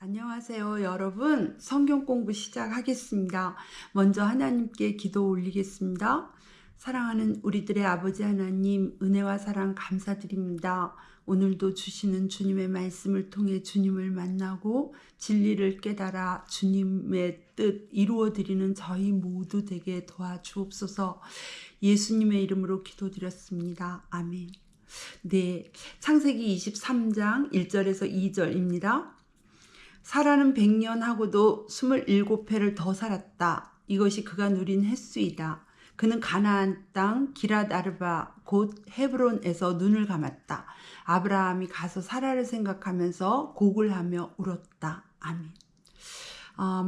안녕하세요, 여러분. 성경 공부 시작하겠습니다. 먼저 하나님께 기도 올리겠습니다. 사랑하는 우리들의 아버지 하나님, 은혜와 사랑 감사드립니다. 오늘도 주시는 주님의 말씀을 통해 주님을 만나고 진리를 깨달아 주님의 뜻 이루어드리는 저희 모두 되게 도와주옵소서. 예수님의 이름으로 기도드렸습니다. 아멘. 네, 창세기 23장 1절에서 2절입니다. 사라는 100년 하고도 27회를 더 살았다. 이것이 그가 누린 횟수이다. 그는 가나안 땅 기랏 아르바 곧 헤브론에서 눈을 감았다. 아브라함이 가서 사라를 생각하면서 곡을 하며 울었다. 아멘.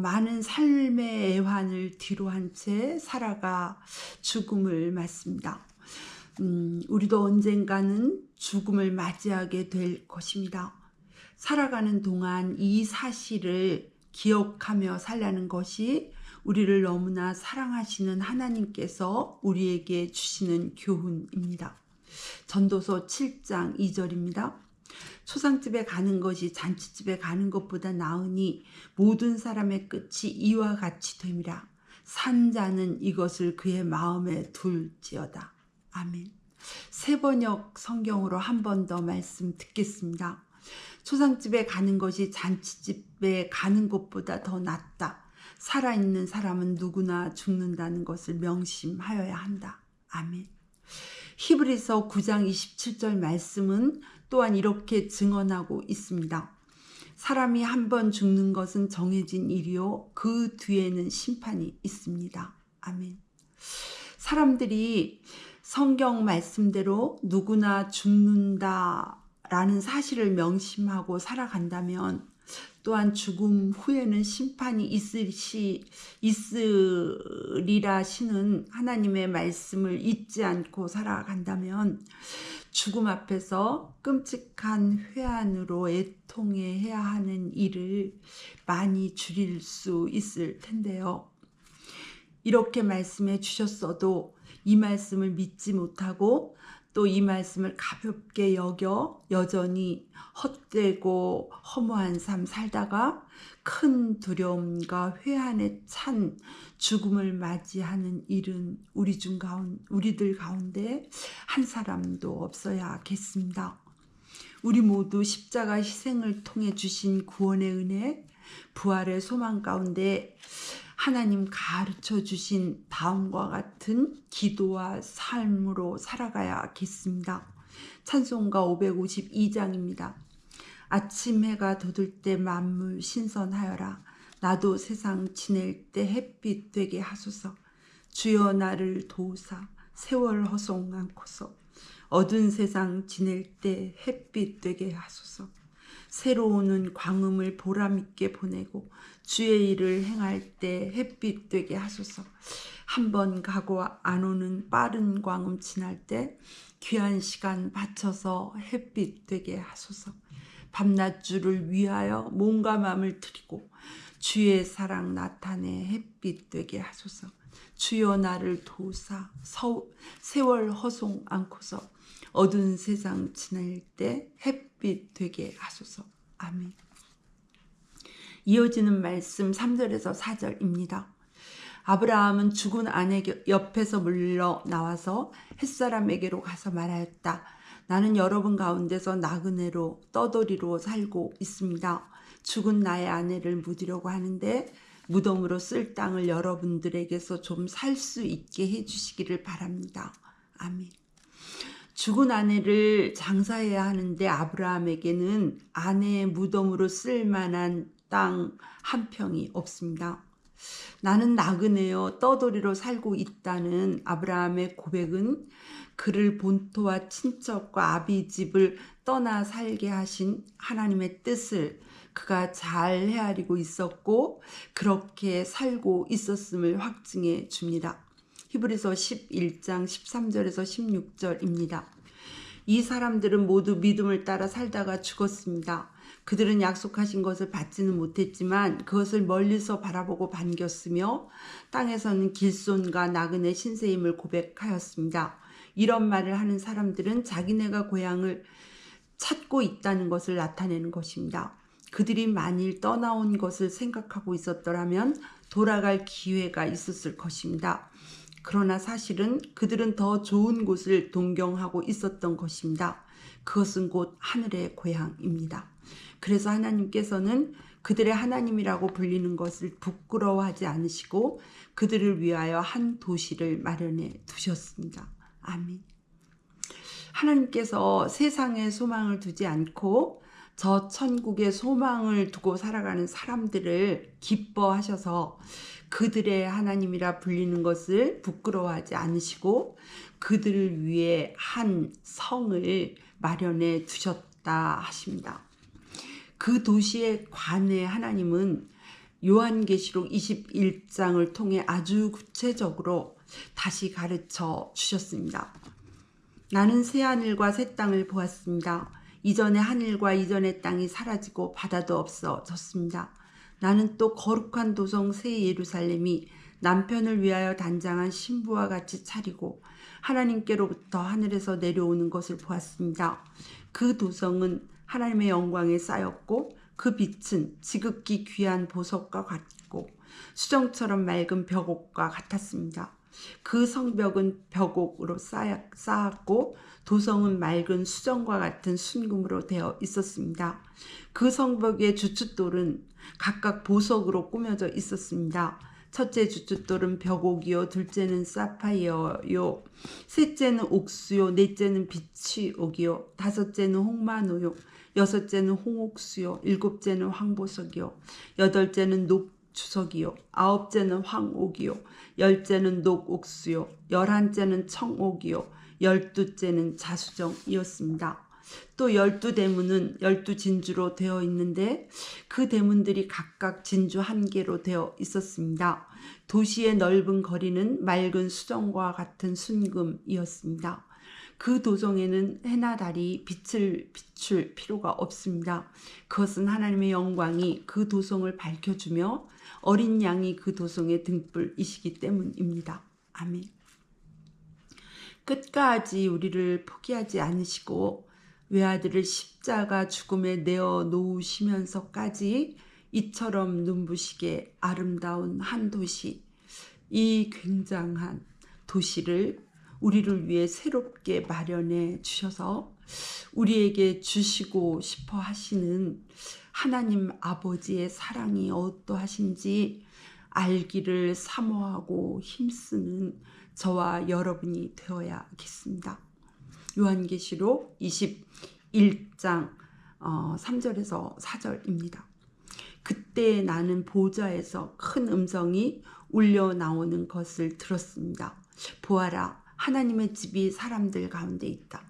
많은 삶의 애환을 뒤로한 채 사라가 죽음을 맞습니다. 우리도 언젠가는 죽음을 맞이하게 될 것입니다. 살아가는 동안 이 사실을 기억하며 살라는 것이 우리를 너무나 사랑하시는 하나님께서 우리에게 주시는 교훈입니다. 전도서 7장 2절입니다. 초상집에 가는 것이 잔치집에 가는 것보다 나으니 모든 사람의 끝이 이와 같이 됨이라. 산 자는 이것을 그의 마음에 둘지어다. 아멘. 새번역 성경으로 한 번 더 말씀 듣겠습니다. 초상집에 가는 것이 잔치집에 가는 것보다 더 낫다. 살아있는 사람은 누구나 죽는다는 것을 명심하여야 한다. 아멘. 히브리서 9장 27절 말씀은 또한 이렇게 증언하고 있습니다. 사람이 한 번 죽는 것은 정해진 일이요 그 뒤에는 심판이 있습니다. 아멘. 사람들이 성경 말씀대로 누구나 죽는다 라는 사실을 명심하고 살아간다면 또한 죽음 후에는 심판이 있으리라 시는 하나님의 말씀을 잊지 않고 살아간다면 죽음 앞에서 끔찍한 회한으로 애통해야 하는 일을 많이 줄일 수 있을 텐데요. 이렇게 말씀해 주셨어도 이 말씀을 믿지 못하고 또 이 말씀을 가볍게 여겨 여전히 헛되고 허무한 삶 살다가 큰 두려움과 회한에 찬 죽음을 맞이하는 일은 우리들 가운데 한 사람도 없어야겠습니다. 우리 모두 십자가 희생을 통해 주신 구원의 은혜, 부활의 소망 가운데 하나님 가르쳐 주신 다음과 같은 기도와 삶으로 살아가야겠습니다. 찬송가 552장입니다. 아침 해가 돋을 때 만물 신선하여라. 나도 세상 지낼 때 햇빛 되게 하소서. 주여 나를 도우사 세월 허송 않고서 어두운 세상 지낼 때 햇빛 되게 하소서. 새로 오는 광음을 보람있게 보내고 주의 일을 행할 때 햇빛 되게 하소서. 한 번 가고 안 오는 빠른 광음 지날 때 귀한 시간 바쳐서 햇빛 되게 하소서. 밤낮주를 위하여 몸과 마음을 드리고 주의 사랑 나타내 햇빛 되게 하소서. 주여 나를 도우사 세월 허송 않고서 어두운 세상 지낼 때 햇빛 되게 하소서. 아멘. 이어지는 말씀 3절에서 4절입니다. 아브라함은 죽은 아내 옆에서 물러 나와서 햇사람에게로 가서 말하였다. 나는 여러분 가운데서 나그네로 떠돌이로 살고 있습니다. 죽은 나의 아내를 묻으려고 하는데 무덤으로 쓸 땅을 여러분들에게서 좀 살 수 있게 해주시기를 바랍니다. 아멘. 죽은 아내를 장사해야 하는데 아브라함에게는 아내의 무덤으로 쓸 만한 땅 한 평이 없습니다. 나는 나그네여 떠돌이로 살고 있다는 아브라함의 고백은 그를 본토와 친척과 아비집을 떠나 살게 하신 하나님의 뜻을 그가 잘 헤아리고 있었고 그렇게 살고 있었음을 확증해 줍니다. 히브리서 11장 13절에서 16절입니다. 이 사람들은 모두 믿음을 따라 살다가 죽었습니다. 그들은 약속하신 것을 받지는 못했지만 그것을 멀리서 바라보고 반겼으며 땅에서는 길손과 나그네 신세임을 고백하였습니다. 이런 말을 하는 사람들은 자기네가 고향을 찾고 있다는 것을 나타내는 것입니다. 그들이 만일 떠나온 것을 생각하고 있었더라면 돌아갈 기회가 있었을 것입니다. 그러나 사실은 그들은 더 좋은 곳을 동경하고 있었던 것입니다. 그것은 곧 하늘의 고향입니다. 그래서 하나님께서는 그들의 하나님이라고 불리는 것을 부끄러워하지 않으시고 그들을 위하여 한 도시를 마련해 두셨습니다. 아멘. 하나님께서 세상에 소망을 두지 않고 저 천국에 소망을 두고 살아가는 사람들을 기뻐하셔서 그들의 하나님이라 불리는 것을 부끄러워하지 않으시고 그들을 위해 한 성을 마련해 두셨다 하십니다. 그 도시에 관해 하나님은 요한계시록 21장을 통해 아주 구체적으로 다시 가르쳐 주셨습니다. 나는 새 하늘과 새 땅을 보았습니다. 이전의 하늘과 이전의 땅이 사라지고 바다도 없어졌습니다. 나는 또 거룩한 도성 새 예루살렘이 남편을 위하여 단장한 신부와 같이 차리고 하나님께로부터 하늘에서 내려오는 것을 보았습니다. 그 도성은 하나님의 영광에 쌓였고 그 빛은 지극히 귀한 보석과 같고 수정처럼 맑은 벽옥과 같았습니다. 그 성벽은 벽옥으로 쌓았고 도성은 맑은 수정과 같은 순금으로 되어 있었습니다. 그 성벽의 주춧돌은 각각 보석으로 꾸며져 있었습니다. 첫째 주춧돌은 벽옥이요, 둘째는 사파이어요, 셋째는 옥수요, 넷째는 비치옥이요, 다섯째는 홍마노요, 여섯째는 홍옥수요, 일곱째는 황보석이요, 여덟째는 녹주석이요, 아홉째는 황옥이요, 열째는 녹옥수요, 열한째는 청옥이요, 열두째는 자수정이었습니다. 또 12대문은 12진주로 되어 있는데 그 대문들이 각각 진주 한 개로 되어 있었습니다. 도시의 넓은 거리는 맑은 수정과 같은 순금이었습니다. 그 도성에는 해나 달이 빛을 비출 필요가 없습니다. 그것은 하나님의 영광이 그 도성을 밝혀주며 어린 양이 그 도성의 등불이시기 때문입니다. 아멘. 끝까지 우리를 포기하지 않으시고 외아들을 십자가 죽음에 내어 놓으시면서까지 이처럼 눈부시게 아름다운 한 도시, 이 굉장한 도시를 우리를 위해 새롭게 마련해 주셔서 우리에게 주시고 싶어 하시는 하나님 아버지의 사랑이 어떠하신지 알기를 사모하고 힘쓰는 저와 여러분이 되어야겠습니다. 요한계시록 21장 3절에서 4절입니다. 그때 나는 보좌에서 큰 음성이 울려 나오는 것을 들었습니다. 보아라, 하나님의 집이 사람들 가운데 있다.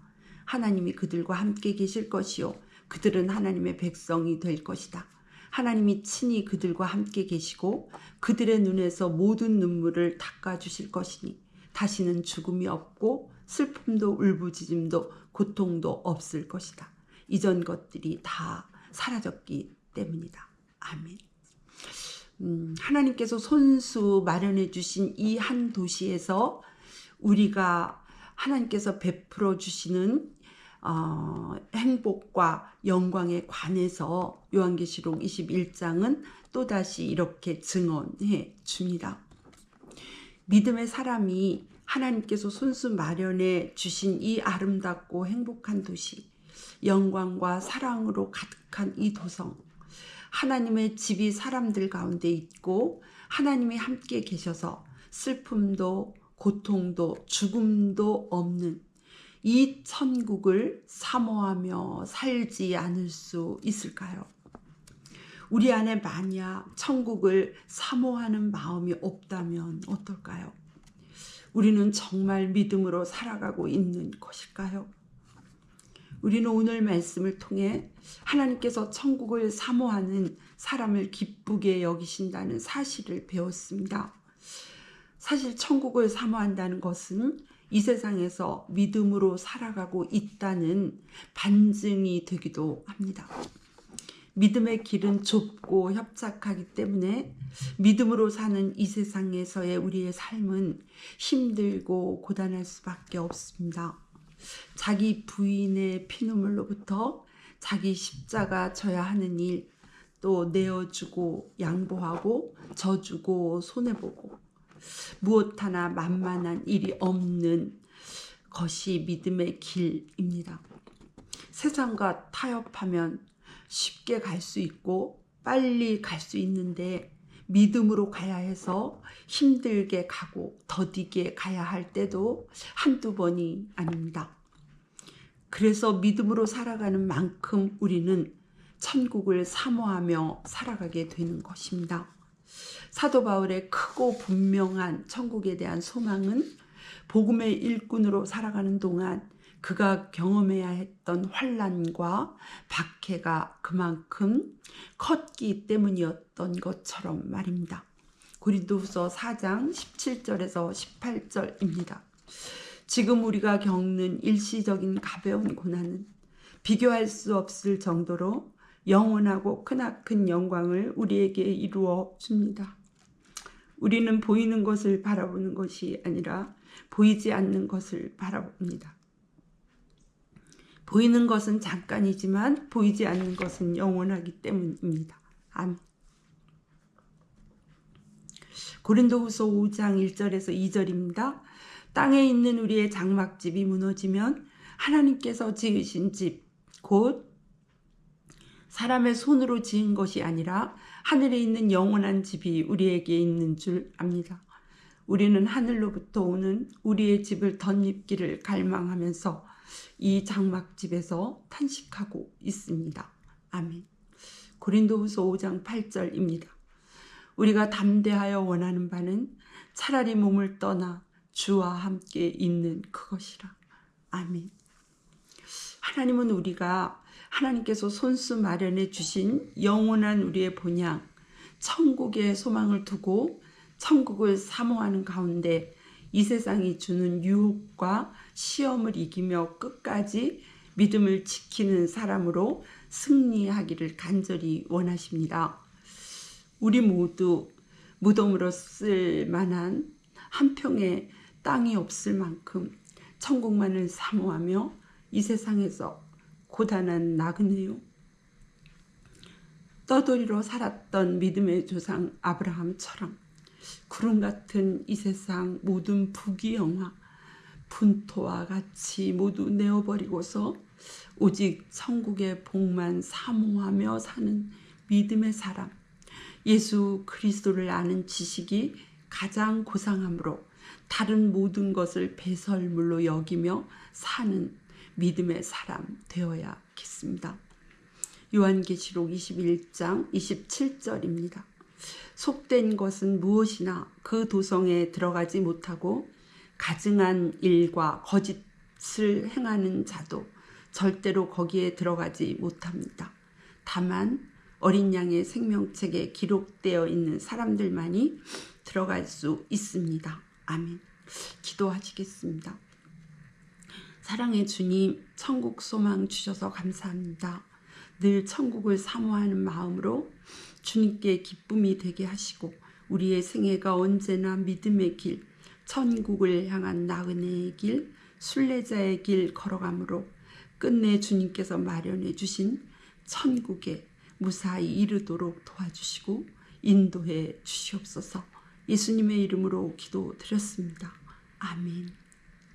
하나님이 그들과 함께 계실 것이요, 그들은 하나님의 백성이 될 것이다. 하나님이 친히 그들과 함께 계시고 그들의 눈에서 모든 눈물을 닦아주실 것이니 다시는 죽음이 없고 슬픔도 울부짖음도 고통도 없을 것이다. 이전 것들이 다 사라졌기 때문이다. 아멘. 하나님께서 손수 마련해 주신 이 한 도시에서 우리가 하나님께서 베풀어 주시는 행복과 영광에 관해서 요한계시록 21장은 또다시 이렇게 증언해 줍니다. 믿음의 사람이 하나님께서 손수 마련해 주신 이 아름답고 행복한 도시, 영광과 사랑으로 가득한 이 도성, 하나님의 집이 사람들 가운데 있고 하나님이 함께 계셔서 슬픔도 고통도 죽음도 없는 이 천국을 사모하며 살지 않을 수 있을까요? 우리 안에 만약 천국을 사모하는 마음이 없다면 어떨까요? 우리는 정말 믿음으로 살아가고 있는 것일까요? 우리는 오늘 말씀을 통해 하나님께서 천국을 사모하는 사람을 기쁘게 여기신다는 사실을 배웠습니다. 사실 천국을 사모한다는 것은 이 세상에서 믿음으로 살아가고 있다는 반증이 되기도 합니다. 믿음의 길은 좁고 협착하기 때문에 믿음으로 사는 이 세상에서의 우리의 삶은 힘들고 고단할 수밖에 없습니다. 자기 부인의 피눈물로부터 자기 십자가 져야 하는 일, 또 내어주고 양보하고 져주고 손해보고 무엇 하나 만만한 일이 없는 것이 믿음의 길입니다. 세상과 타협하면 쉽게 갈 수 있고 빨리 갈 수 있는데 믿음으로 가야 해서 힘들게 가고 더디게 가야 할 때도 한두 번이 아닙니다. 그래서 믿음으로 살아가는 만큼 우리는 천국을 사모하며 살아가게 되는 것입니다. 사도 바울의 크고 분명한 천국에 대한 소망은 복음의 일꾼으로 살아가는 동안 그가 경험해야 했던 환난과 박해가 그만큼 컸기 때문이었던 것처럼 말입니다. 고린도후서 4장 17절에서 18절입니다. 지금 우리가 겪는 일시적인 가벼운 고난은 비교할 수 없을 정도로 영원하고 크나큰 영광을 우리에게 이루어 줍니다. 우리는 보이는 것을 바라보는 것이 아니라 보이지 않는 것을 바라봅니다. 보이는 것은 잠깐이지만 보이지 않는 것은 영원하기 때문입니다. 아멘. 고린도후서 5장 1절에서 2절입니다. 땅에 있는 우리의 장막집이 무너지면 하나님께서 지으신 집, 곧 사람의 손으로 지은 것이 아니라 하늘에 있는 영원한 집이 우리에게 있는 줄 압니다. 우리는 하늘로부터 오는 우리의 집을 덧입기를 갈망하면서 이 장막집에서 탄식하고 있습니다. 아멘. 고린도후서 5장 8절입니다. 우리가 담대하여 원하는 바는 차라리 몸을 떠나 주와 함께 있는 그것이라. 아멘. 하나님은 우리가 하나님께서 손수 마련해 주신 영원한 우리의 본향, 천국의 소망을 두고 천국을 사모하는 가운데 이 세상이 주는 유혹과 시험을 이기며 끝까지 믿음을 지키는 사람으로 승리하기를 간절히 원하십니다. 우리 모두 무덤으로 쓸 만한 한 평의 땅이 없을 만큼 천국만을 사모하며 이 세상에서 고단한 나그네요. 떠돌이로 살았던 믿음의 조상 아브라함처럼 구름 같은 이 세상 모든 부귀영화, 분토와 같이 모두 내어버리고서 오직 천국의 복만 사모하며 사는 믿음의 사람, 예수 그리스도를 아는 지식이 가장 고상함으로 다른 모든 것을 배설물로 여기며 사는 믿음의 사람 되어야겠습니다. 요한계시록 21장 27절입니다. 속된 것은 무엇이나 그 도성에 들어가지 못하고 가증한 일과 거짓을 행하는 자도 절대로 거기에 들어가지 못합니다. 다만 어린 양의 생명책에 기록되어 있는 사람들만이 들어갈 수 있습니다. 아멘. 기도하시겠습니다. 사랑의 주님, 천국 소망 주셔서 감사합니다. 늘 천국을 사모하는 마음으로 주님께 기쁨이 되게 하시고 우리의 생애가 언제나 믿음의 길, 천국을 향한 나그네의 길, 순례자의 길 걸어가므로 끝내 주님께서 마련해 주신 천국에 무사히 이르도록 도와주시고 인도해 주시옵소서. 예수님의 이름으로 기도드렸습니다. 아멘.